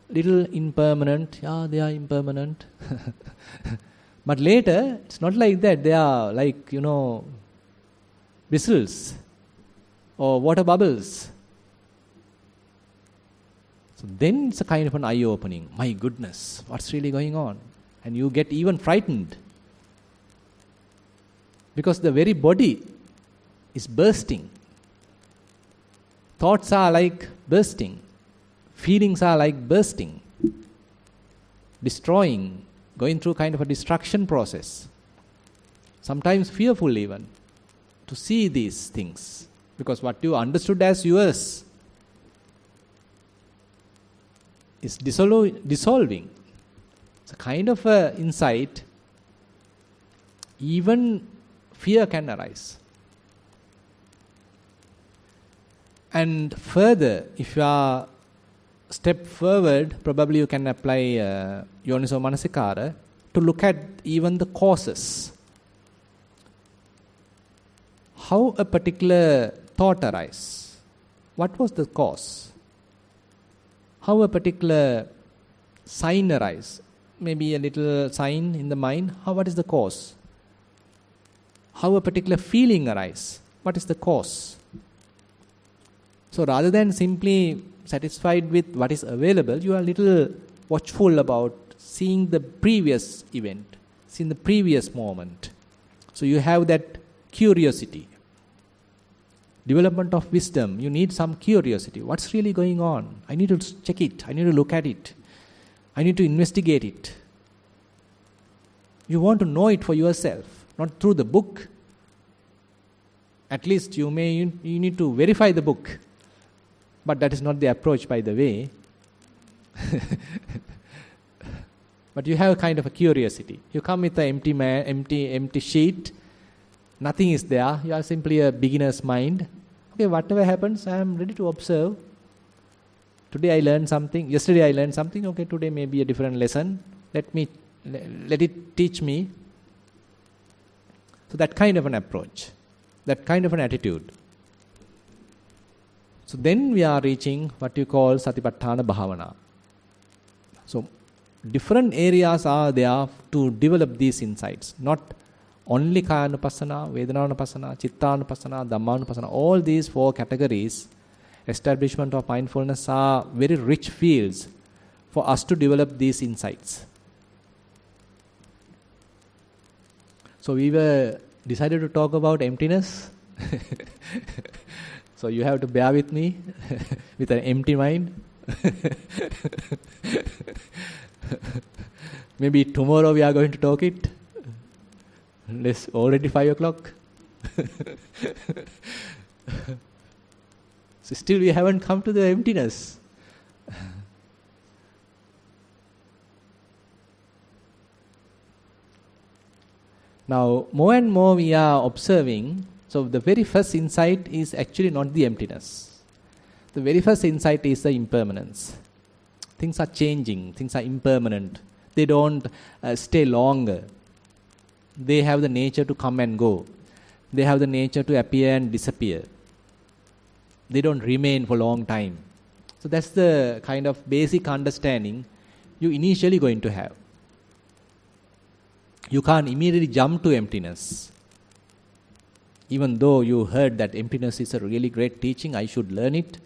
Little impermanent, yeah, they are impermanent. But later, it's not like that. They are like, whistles or water bubbles. So then it's a kind of an eye-opening. My goodness, what's really going on? And you get even frightened. Because the very body is bursting. Thoughts are like bursting. Feelings are like bursting. Destroying. Going through kind of a destruction process. Sometimes fearful even. To see these things. Because what you understood as yours is dissolving. It's a kind of a insight. Even fear can arise. And further, if you are step forward, probably you can apply Yoniso Manasikara to look at even the causes. How a particular thought arises. What was the cause? How a particular sign arises. Maybe a little sign in the mind. What is the cause? How a particular feeling arises. What is the cause? So rather than simply satisfied with what is available, you are a little watchful about seeing the previous event, seeing the previous moment. So you have that curiosity. Development of wisdom, you need some curiosity. What's really going on? I need to check it. I need to look at it. I need to investigate it. You want to know it for yourself, not through the book. At least you need to verify the book. But that is not the approach, by the way. But you have a kind of a curiosity. You come with an empty sheet. Nothing is there. You are simply a beginner's mind. Okay, whatever happens, I am ready to observe. Today I learned something. Yesterday I learned something. Okay, today may be a different lesson. Let it teach me. So that kind of an approach. That kind of an attitude. So then we are reaching what you call Satipatthana Bhavana. So different areas are there to develop these insights. Not only Kayanupassana, Vedananupassana, Chittanupassana, Dhammanupassana. All these 4 categories, establishment of mindfulness, are very rich fields for us to develop these insights. So we were decided to talk about emptiness. So you have to bear with me with an empty mind. Maybe tomorrow we are going to talk it. It's already 5 o'clock. So still we haven't come to the emptiness. Now, more and more we are observing. So the very first insight is actually not the emptiness. The very first insight is the impermanence. Things are changing. Things are impermanent. They don't stay longer. They have the nature to come and go. They have the nature to appear and disappear. They don't remain for a long time. So that's the kind of basic understanding you initially going to have. You can't immediately jump to emptiness. Even though you heard that emptiness is a really great teaching, I should learn it,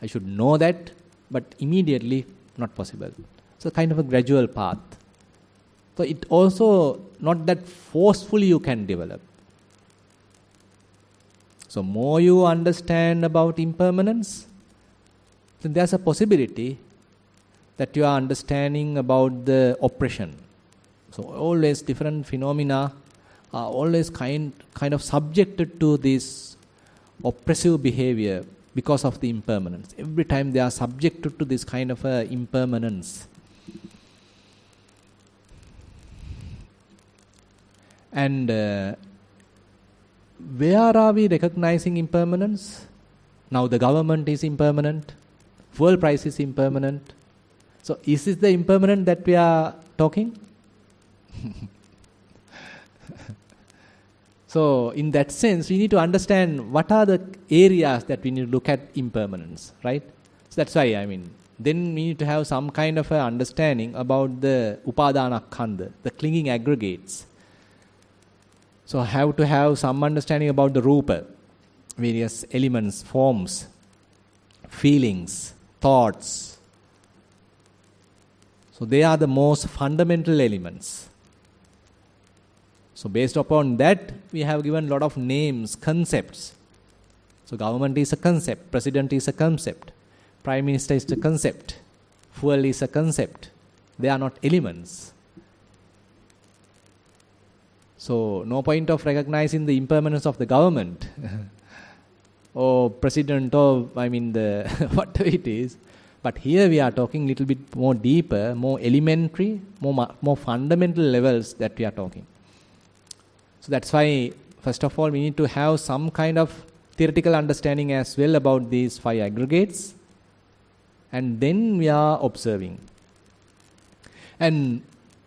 I should know that, but immediately not possible. So kind of a gradual path. So it also not that forcefully you can develop. So more you understand about impermanence, then there's a possibility that you are understanding about the oppression. So always different phenomena are always kind of subjected to this oppressive behavior because of the impermanence. Every time they are subjected to this kind of impermanence. And where are we recognizing impermanence? Now the government is impermanent, fuel price is impermanent. So is this the impermanent that we are talking? So in that sense, we need to understand what are the areas that we need to look at impermanence, right? So that's why, then we need to have some kind of a understanding about the upadana khanda, the clinging aggregates. So I have to have some understanding about the rupa, various elements, forms, feelings, thoughts. So they are the most fundamental elements. So based upon that, we have given a lot of names, concepts. So government is a concept, president is a concept, prime minister is a concept, fuel is a concept. They are not elements. So no point of recognizing the impermanence of the government or president or the whatever it is. But here we are talking a little bit more deeper, more elementary, more fundamental levels that we are talking. So that's why, first of all, we need to have some kind of theoretical understanding as well about these 5 aggregates. And then we are observing. And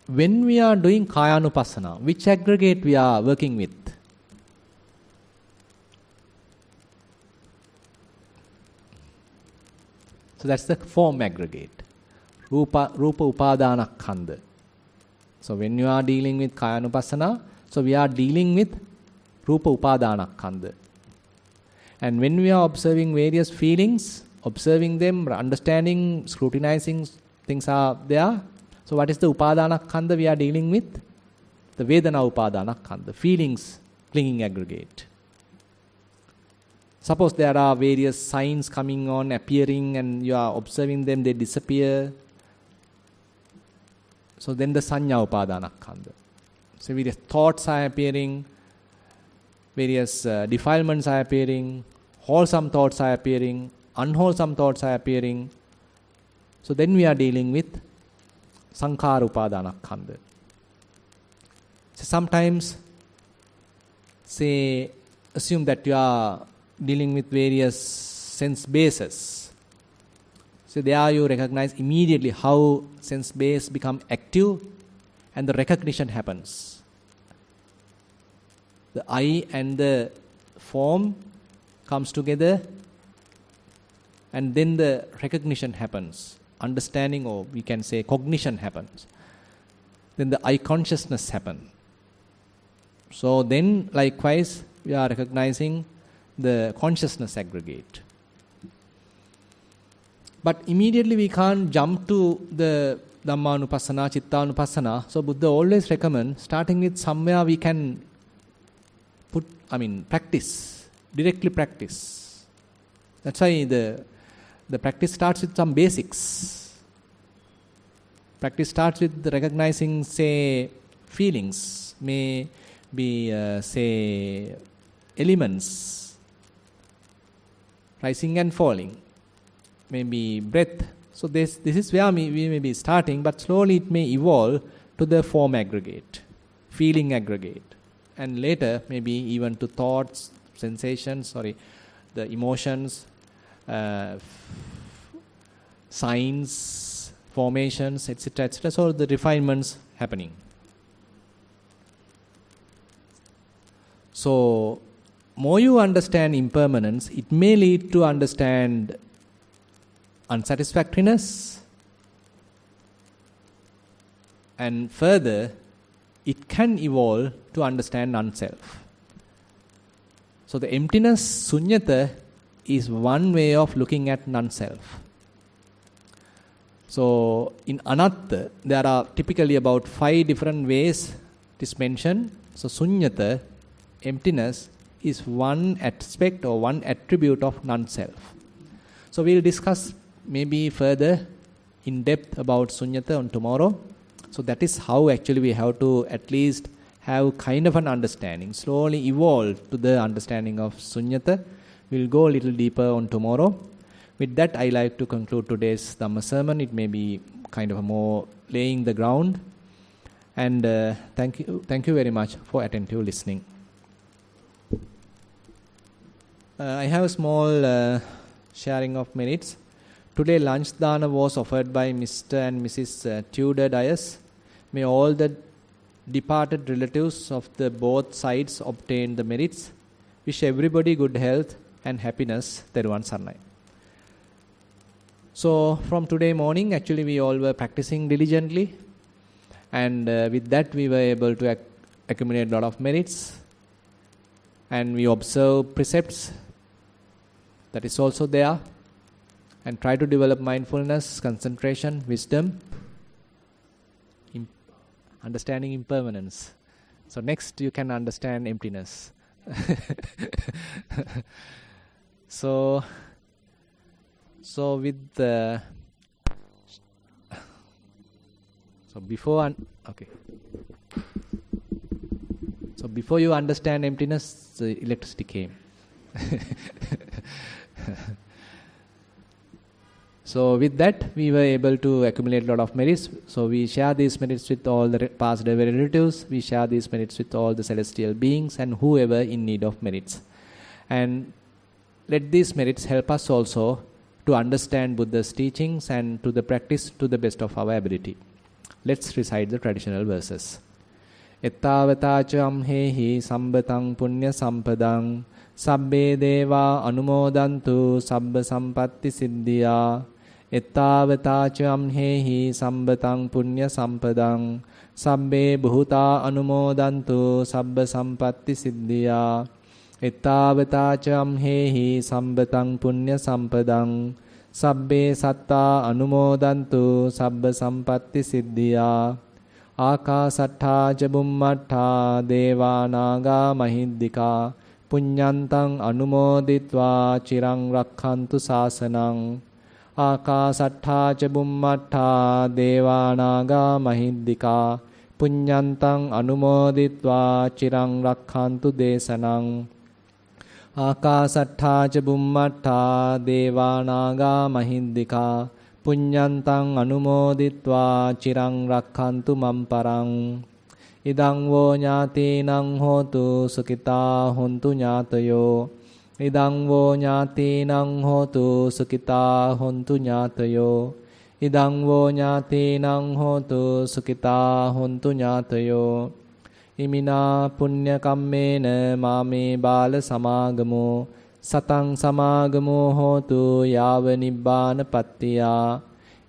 when we are doing Kayanupassana, which aggregate we are working with? So that's the form aggregate. Rupa Upadana Khanda. So when you are dealing with Kayanupassana, so we are dealing with Rupa Upadana Khanda. And when we are observing various feelings, observing them, understanding, scrutinizing, things are there. So what is the Upadana Khanda we are dealing with? The Vedana Upadana Khanda, feelings, clinging aggregate. Suppose there are various signs coming on, appearing, and you are observing them, they disappear. So then the Sanya Upadana Khanda. So various thoughts are appearing, various defilements are appearing, wholesome thoughts are appearing, unwholesome thoughts are appearing. So then we are dealing with Sankhara Upadana Khanda. So sometimes, assume that you are dealing with various sense bases. So there you recognize immediately how sense base become active and the recognition happens. The I and the form comes together and then the recognition happens. Understanding, or we can say cognition happens. Then the I consciousness happens. So then likewise we are recognizing the consciousness aggregate. But immediately we can't jump to the Dhammanupassana, Chittanupassana. So Buddha always recommends starting with somewhere we can practice, directly practice. That's why the practice starts with some basics. Practice starts with recognizing, feelings, may be, elements, rising and falling, maybe breath. So this is where we may be starting, but slowly it may evolve to the form aggregate, feeling aggregate, and later maybe even to thoughts, sensations, the emotions, signs, formations, etc., etc. So the refinements happening. So more you understand impermanence, it may lead to understand unsatisfactoriness, And further, it can evolve to understand non-self. So the emptiness, sunyata, is one way of looking at non-self. So in anatta, there are typically about 5 different ways it is mentioned. So sunyata, emptiness, is one aspect or one attribute of non-self. So we'll discuss maybe further in depth about sunyata on tomorrow. So that is how actually we have to at least have kind of an understanding, slowly evolve to the understanding of sunyata. We'll go a little deeper on tomorrow. With that, I like to conclude today's Dhamma sermon. It may be kind of a more laying the ground. And thank you very much for attentive listening. I have a small sharing of merits. Today lunch dana was offered by Mr. and Mrs. Tudor Dias. May all the departed relatives of the both sides obtain the merits. Wish everybody good health and happiness. Theruvan Saranai. So from today morning, actually we all were practicing diligently. And with that we were able to accumulate a lot of merits. And we observe precepts. That is also there. And try to develop mindfulness, concentration, wisdom, understanding impermanence. So next you can understand emptiness. So with the before you understand emptiness, the electricity came. So with that, we were able to accumulate a lot of merits. So we share these merits with all the past relatives. We share these merits with all the celestial beings and whoever in need of merits. And let these merits help us also to understand Buddha's teachings and to the practice to the best of our ability. Let's recite the traditional verses. Ettavata amhehi sambatang punya sampadang sabbe deva anumodantu sabba sampatti siddhya. Ettavata amhehi sambatang punya sampadang sabbe bhuta anumodantu sabba sampatti siddhya. Ettavata amhehi sambatang punya sampadang sabbe satta anumodantu sabba sampatti siddhya. Akasattha ca bummattha deva naga mahiddika punyantang anumoditva chirang rakkhantu sasanang. Akasattha ca bummattha deva naga mahiddika punyantang anumoditva chirang rakkhantu desanang. Akasattha ca bummattha deva naga mahiddika punyantang anumoditva chirang rakkhantu mamparang. Idang vo ñātīnaṃ hotu sukitā hontu ñātayo. Idang vo ñātīnaṃ hotu sukitā hontu ñātayo. Idang vo ñātīnaṃ hotu sukitā hontu ñātayo. Imina punya kammena māme bāla samāgamo satang samāgamo hotu yāva nibbāna pattiyā.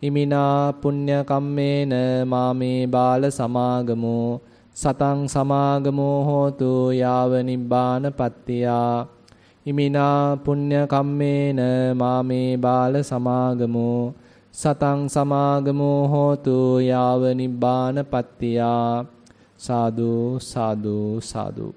Imina punya kammena māme bāla samāgamo satang samāgamo hotu yāva nibbāna pattiyā. Imina punya kammena māme bāla samāgamo satang samāgamo hotu yāva nibbāna pattiyā. Sadhu, sadhu, sadhu.